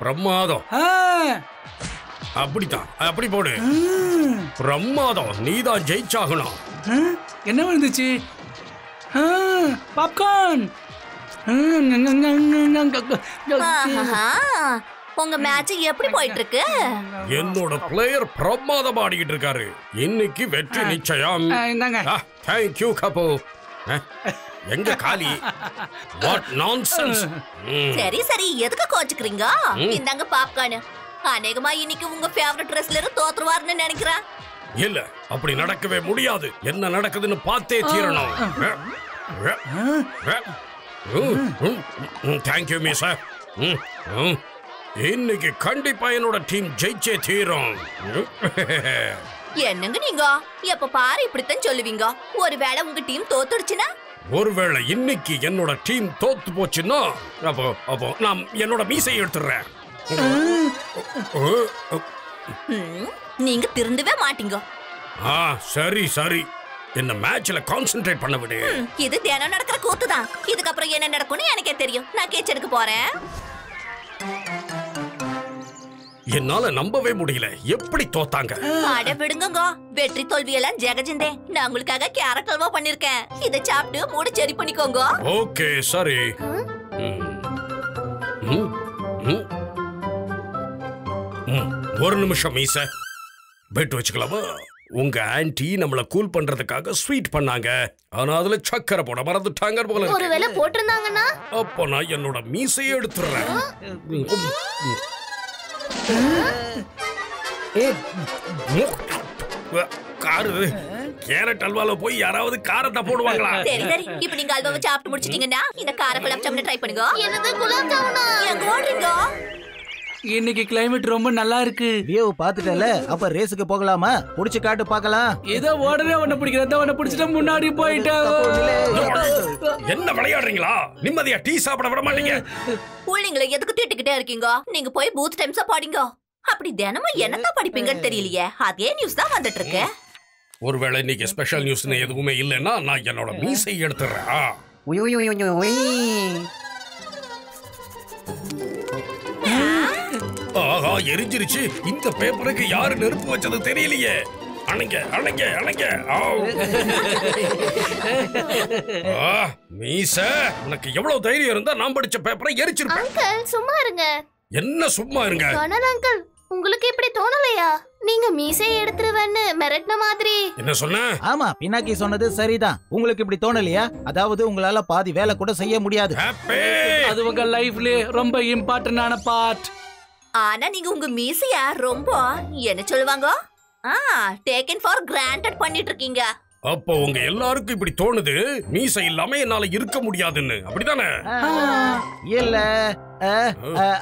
பிரமாதம். அப்படித்தான், அப்படி போடு. பிரமாதம், நீதான் ஜெயிச்சாகணும். என்ன வந்துச்சு? பாப்கார்ன். உங்க மேட்ச் எப்படி போயிட்டு இருக்கு? என்னோட பிளேயர் பிரமாதமா ஆடிக்கிட்டு இருக்காரு. இன்னைக்கு வெற்றி நிச்சயம். Thank you Kapu. எங்க காலி? What nonsense. சரி சரி, எதுக்கு கோச்சுக்கிறீங்க? இந்தாங்க பாப்கார்ன். அநேகமா இன்னைக்கு உங்க ஃபேவரட் ரெஸ்லர் தோத்துருவாருன்னு நினைக்கிறேன். இல்ல, அப்படி நடக்கவே முடியாது. என்ன நடக்குதுன்னு பார்த்தே தீரணும். Thank you miss. இன்னைக்கு கண்டிப்பா என்னோட டீம் ஜெயிச்சே தீரும். என்னங்க நீங்க எப்ப பாரு இப்படித்தான் சொல்லுவீங்க. ஒருவேளை உங்க டீம் தோத்துடுச்சுன்னா? ஒருவேளை இன்னைக்கு என்னோட டீம் தோத்து போச்சுன்னா அப்போ நான் என்னோட மீசை எடுத்துறேன். நீங்க திருந்தவே மாட்டீங்க. சரி சரி, என்ன மேட்ச்ல கான்சென்ட்ரேட் பண்ண விடு. இது தினம் நடக்கிற கூத்துதான். இதுக்கப்புறம் என்ன நடக்கும்னு எனக்கே தெரியும். நான் கேட்ச் எடுக்க போறேன். என்னால நம்பவே முடியல, எப்படி தோத்தாங்க? அட விடுங்க, வெற்றி தோல்வி எல்லாம் ஜெகஜிந்தே. நான் உங்களுக்காக கேரட் அல்வா பண்ணிருக்கேன். இதை சாப்பிட்டு மூடு சரி பண்ணிக்கோங்க. ஓகே சரி. ஒரு நிமிஷம் மீச, பெட் வச்சுக்கலாமா? உங்க ஆன்ட்டி நம்மள கூல் பண்றதுக்காக ஸ்வீட் பண்ணாங்க. ஆனா அதுல சக்கரை போட மறந்துட்டாங்க போல. ஒருவேளை போட்டிருந்தாங்கன்னா அப்ப நான் என்னோட மீசையை எடுத்துறேன். காரு கேரட் அல்வால போய் யாராவது காரத்தை போடுவாங்களா? சரி சரி, இப்போ நீங்க அல்வாவை சாப்பிட்டு முடிச்சிட்டீங்கன்னா இந்த கார குலாப் ஜாமுன் ட்ரை பண்ணுங்க. என்னது குலாப் ஜாமுனா? எங்க ஓடுறீங்க? இன்னைக்கு கிளைமேட் ரொம்ப நல்லா இருக்கு. வியூ பாத்துட்டல, அப்ப ரேஸுக்கு போகலாமா? புடிச்சு காட்டு பார்க்கலாம். ஏதோ உடனே உன்னை பிடிக்கிறத உன்னை பிடிச்சிட்டு முன்னாடி போயிட்டேன். என்ன விளையாடுறீங்களா? நிம்மதியா டீ சாப்பிட விட மாட்டீங்க. புள்ளைங்களை எதுக்கு திட்டுக்கிட்டே இருக்கீங்க? நீங்க போய் பூத் டைம்ஸா பாடிங்க. அப்படி தினமும் என்னதான் படிப்பீங்கன்னு தெரியலையே. அதே நியூஸ் தான் வந்துட்டு இருக்கு. ஒருவேளை இன்னைக்கு ஸ்பெஷல் நியூஸ்னு எதுவுமே இல்லைன்னா நான் என்னோட மீசை எடுத்துறேன். ஆஹா, எரிஞ்சிருச்சு. இந்த பேப்பருக்கு யாரு நெருப்பு வச்சது தெரியலையே. அணைங்க அணைங்க அணைங்க. மீச, உனக்கு எவ்வளவு தைரியம் இருந்தா நான் படிச்ச பேப்பரை எரிச்சிருப்பேன். அங்கிள் சும்மா இருங்க. என்ன சும்மா இருங்க? அங்கிள், உங்களுக்கு இப்படி தோணலையா? நீங்க மீசையை எடுத்துருவேன்னு மிரட்டின மாதிரி. என்ன சொன்ன? ஆமா, பினாக்கி சொன்னது சரிதான். உங்களுக்கு இப்படி தோணலையா? அதாவது உங்களால பாதி வேலை கூட செய்ய முடியாது. அது உங்க லைஃப்ல ரொம்ப இம்பார்ட்டன்டான பார்ட். ஆனா நீங்க உங்க மீசைய ரொம்ப என்ன சொல்லுவாங்க, டேக்கன் ஃபார் கிராண்டட் பண்ணிட்டு இருக்கீங்க. அப்போ உங்க எல்லாருக்கும் இப்படி தோணுது மீசை இல்லாம என்னால இருக்க முடியாதுன்னு, அப்படிதானே? இல்ல,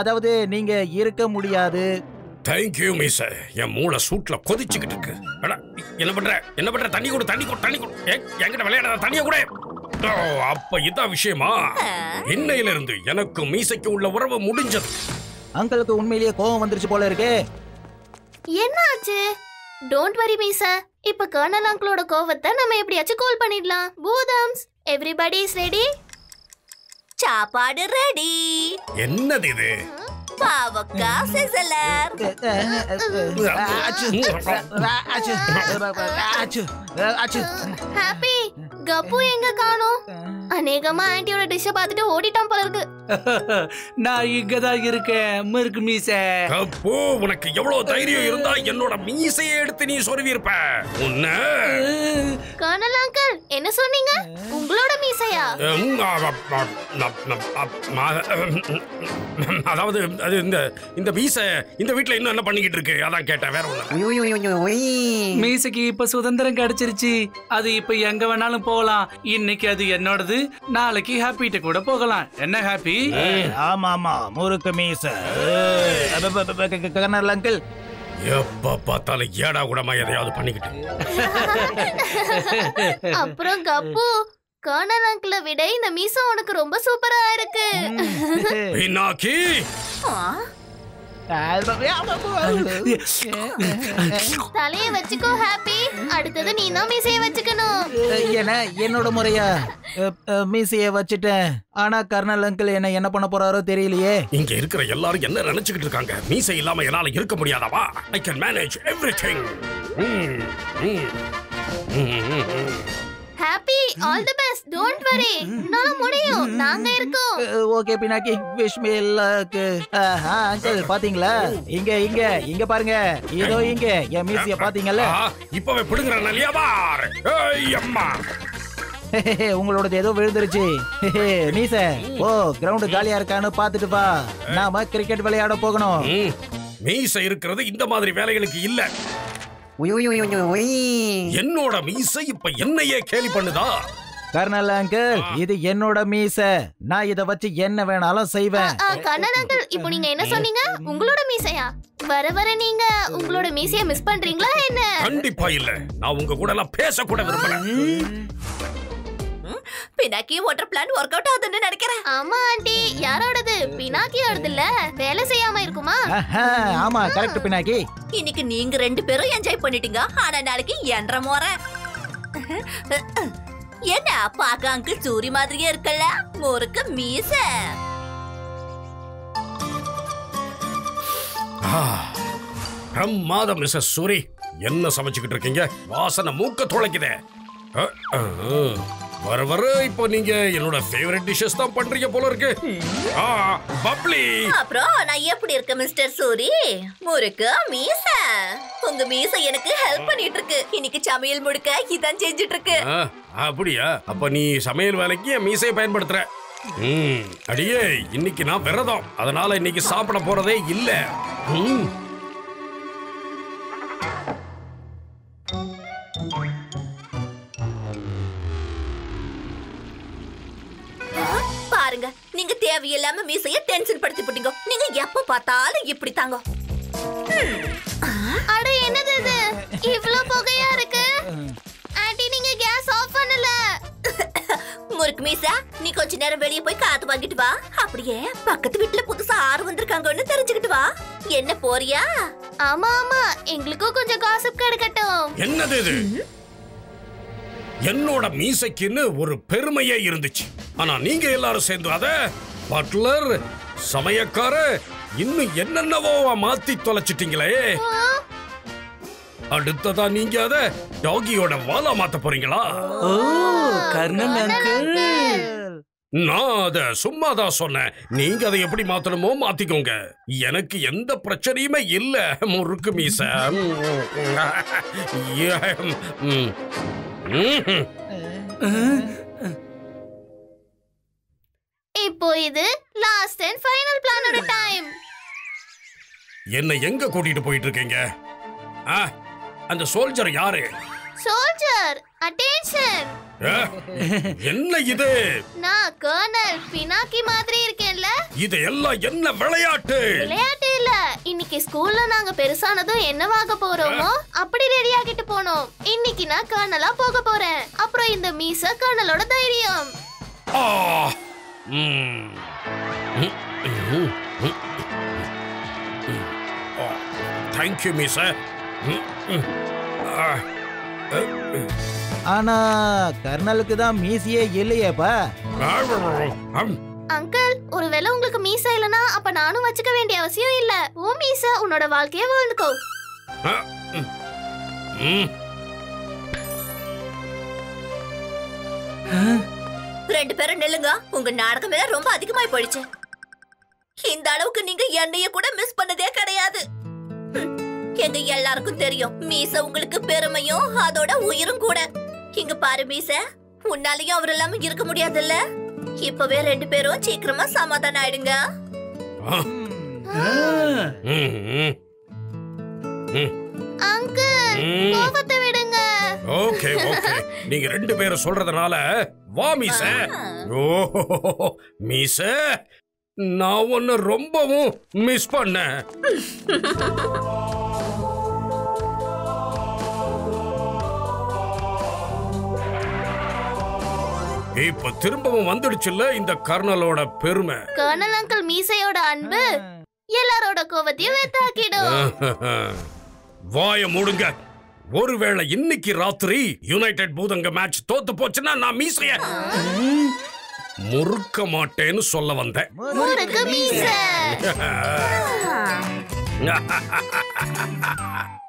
அதாவது நீங்க இருக்க முடியாது. தேங்க்யூ மீச. என் மூளை சூட்ல கொதிச்சுக்கிட்டு இருக்கு. என்ன பண்ற என்ன பண்ற? தண்ணி கொடு தண்ணி கொடு தண்ணி கொடு. என்கிட்ட விளையாடாத, தண்ணிய கூட. அப்ப இதான் விஷயமா? இன்னையில இருந்து எனக்கு மீசைக்கு உள்ள உறவு முடிஞ்சது. அங்கிளுக்கு உண்மையிலேயே கோவம் வந்துருச்சு போல இருக்கு. என்ன ஆச்சு? Don't worry மீசா. இப்ப கர்னல் அங்கிளோட கோவத்தை நம்ம எப்படியாச்சும் கூல் பண்ணிடலாம். பூதம்ஸ், எவ்ரிபடி இஸ் ரெடி? சாப்பாடு ரெடி. என்னது இது? பாவக்கா சிசலர். ஹாப்பி, கப்பு எங்க காணோம்? அநேகமா ஆன்ட்டியோட டிஷ்ஷ பார்த்துட்டு ஓடிட்டான் போல இருக்கு. நான் இங்கதான் இருக்கேன். மிருக்கு மீசை. கப்பு, உனக்கு எவ்வளவு தைரியம் இருந்தா என்னோட மீசையை எடுத்து நீ சொருவி இருப்ப. உன்ன கர்னல் அங்கிள் என்ன சொன்னீங்க? உங்களோட மீசையா? அதாவது அது இந்த மீசை இந்த வீட்ல இன்னும் என்ன பண்ணிக்கிட்டு இருக்கு, அதான் கேட்டேன், வேற ஒண்ணு. மீசைக்கு இப்ப சுதந்திரம் கிடைச்சிருச்சு. அது இப்ப எங்க வேணாலும் போகலாம். இன்னைக்கு அது என்னோடது, நாளைக்கு ஹாப்பிட்ட கூட போகலாம். என்ன ஹாப்பி? ஆமா ஆமா, முறுக்கு மீசை. கர்னல் அங்கிள், எப்ப பார்த்தாலும் ஏடா கூடமா எதையாவது பண்ணிக்கிட்டு. அப்புறம் கப்பு, கர்னல் அங்கிளை விட இந்த மீசை உனக்கு ரொம்ப சூப்பரா இருக்கு. பினாக்கி, தலைய வச்சுக்கோ ஹாப்பி. அடுத்தது நீ தான் மீசைய வச்சுக்கணும். என்னோட முறையா? மீசைய வச்சுட்டேன். ஆனா கர்னல் அங்கிள் என்ன பண்ண போறாரோ தெரியலையே. இங்க இருக்கிற எல்லாரும் என்ன நினைச்சுக்கிட்டு இருக்காங்க? மீசை இல்லாம என்னால இருக்க முடியாதவா? I can manage everything. Happy, all the best. Don't worry, உன்னால முடியும். நாங்க இருக்கோம். Okay Pinaki, wish me luck. Uncle பாத்தீங்களா? இங்க பாருங்க. இதோ இங்க என் மீசைய பாத்தீங்கல்ல? இப்பவே பிடுங்கறேன் இல்லையா பார். ஏய் அம்மா, உங்களோடது ஏதோ விழுந்துருச்சு. மீச ஓ, கிரவுண்ட் காலியா இருக்கான்னு பாத்துட்டு வா. நாம கிரிக்கெட் விளையாட போகணும். மீசை இருக்கிறது இந்த மாதிரி வேலைகளுக்கு இல்ல. என்னோட மீசை இப்ப என்னையே கேலி பண்ணுதா? கர்னல் அங்கிள், இது என்னோட மீச. நான் இத வச்சு என்ன வேணாலும் செய்வேன். கர்னல் அங்கிள், இப்போ நீங்க என்ன சொன்னீங்க? உங்களோட மீசையா? வர நீங்க உங்களோட மீசைய மிஸ் பண்றீங்களா என்ன? கண்டிப்பா இல்ல. நான் உங்க கூட எல்லாம் பேச கூட விரும்பல. Pinaki water plan work out ஆகுதுன்னு நினைக்கிறேன். ஆமா ஆண்டி, யாரோடது? பினாக்கியோடது இல்ல. வேலை செய்யாம இருக்குமா? ஆமா, கரெக்ட் பினாக்கி. இன்னைக்கு நீங்க 2 பேரும் என்ஜாய் பண்ணிட்டீங்க. ஆனா நாளைக்கு என்ற முறை. என்ன பாக்க அங்கிள் சூரி மாதிரியே இருக்கல? முறுக்கு மீச. பிரமாதம் மிஸ்ஸஸ் சூரி. என்ன சமைச்சுக்கிட்டு இருக்கீங்க? வாசனை மூக்க துளைக்குதே. வர இப்போ நீங்க என்னோட ஃபேவரட் டிஷஸ் தான் பண்றீங்க போல இருக்கு. பப்ளி. அப்புறம் நான் எப்படி இருக்கேன் மிஸ்டர் சூரி? முறுக்கு மீச. உங்க மீச எனக்கு ஹெல்ப் பண்ணிட்டு இருக்கு. இன்னைக்கு சமையல் முடுக்க இதான் செஞ்சிட்டு இருக்கு. அப்படியா? அப்ப நீ சமையல் வேலைக்கு என் மீசையை பயன்படுத்துற. அடியே, இன்னைக்கு நான் விரதம். அதனால இன்னைக்கு சாப்பிட போறதே இல்ல. பாருங்க, நீங்க தேவையில்லாம மீசைய டென்ஷன் படுத்தி போட்டீங்க. நீங்க எப்ப பார்த்தாலும் இப்படி தாங்க. அட என்னது இது? இவ்ளோ புகையா இருக்கு. ஆண்டி, நீங்க கேஸ் ஆஃப் பண்ணல. முறுக்கு மீசா, நீ கொஞ்ச நேரம் வெளிய போய் காத்து வாங்கிட்டு வா. அப்படியே பக்கத்து வீட்டுல புதுசா ஆறு வந்திருக்காங்கன்னு தெரிஞ்சுக்கிட்டு வா. என்ன போறியா? ஆமா, எங்களுக்கும் கொஞ்சம் காசுப் கிடைக்கட்டும். என்னது இது? என்னோட மீசைக்குன்னு ஒரு பெருமையே இருந்துச்சு. ஆனா நீங்க எல்லாரும் சேர்ந்து அத பட்லர், சமையக்கார, இன்னும் என்னென்னவோ மாத்தி தொலைச்சிட்டீங்களே. அடுத்ததா நீங்க அத டாகியோட வாலா மாத்த போறீங்களா? ஓ, கர்னல் அங்கிள், நான் அத சும்மாதான் சொன்னேன். நீங்க அதை எப்படி மாத்தணுமோ மாத்திக்கோங்க. எனக்கு எந்த பிரச்சனையுமே இல்ல. முறுக்கு மீச. இப்போ இது லாஸ்ட் அண்ட் ஃபைனல் பிளானோட டைம். என்ன எங்க கூட்டிட்டு போயிட்டு இருக்கீங்க? அந்த சோல்ஜர் யாரு? Soldier, attention. என்ன இது? நான் கர்னல் பினாக்கி மாதிரி இருக்கேன்ல. இது எல்லாம் என்ன விளையாட்டு? விளையாட்டு இல்ல. இன்னைக்கு ஸ்கூல்ல நாங்க பெருசானதும் என்னவாக போறோமோ அப்படி ரெடி ஆகிட்டு போனோம். இன்னைக்கு நான் கர்னலா போக போறேன். அப்புறம் இந்த மீச கர்னலோட தைரியம். தேங்க்யூ மீச. ஆனா கர்னலுக்கு தான் மீசையே இல்லையேப்பா. அங்கிள், ஒருவேளை உங்களுக்கு மீச இல்லனா அப்ப நானும் வச்சுக்க வேண்டிய அவசியம் இல்ல. ஓ மீச உன்னோட வாழ்க்கைய வாழ்ந்துக்கோ. ரெண்டு பேரும் நில்லுங்க. உங்க நாடகமே ரொம்ப அதிகமாய் போயிடுச்சு. இந்த அளவுக்கு நீங்க என்னைய கூட மிஸ் பண்ணதே கிடையாது. எங்க எல்லாருக்கும் தெரியும் மீச உங்களுக்கு பெருமையும் அதோட உயிரும் கூட. இங்க பாரு மீச, உன்னாலையும் அவர் இல்லாம இருக்க முடியாதுல்ல. இப்பவே ரெண்டு பேரும் சீக்கிரமா சமாதானம் ஆயிடுங்க. அங்கிள், கோபத்தை விடுங்க. ஓகே ஓகே, நீங்க ரெண்டு பேரும் சொல்றதுனால வா மீச. ஓ மீச, நான் உன்னை ரொம்பவும் மிஸ் பண்ணேன். இப்ப திரும்பவும் வந்துடுச்சுல்ல இந்த கர்னலோட பெருமை. கர்னல் அங்கிள் மீசையோட அன்பு எல்லாரோட கோவத்தையும் வெத்தாக்கிடும். வாய மூடுங்க. ஒருவேளை இன்னைக்கு ராத்திரி யுனைடெட் பூதங்க மேட்ச் தோத்து போச்சுன்னா நான் மீசைய முறுக்க மாட்டேன்னு சொல்ல வந்தேன். முறுக்கு மீசை.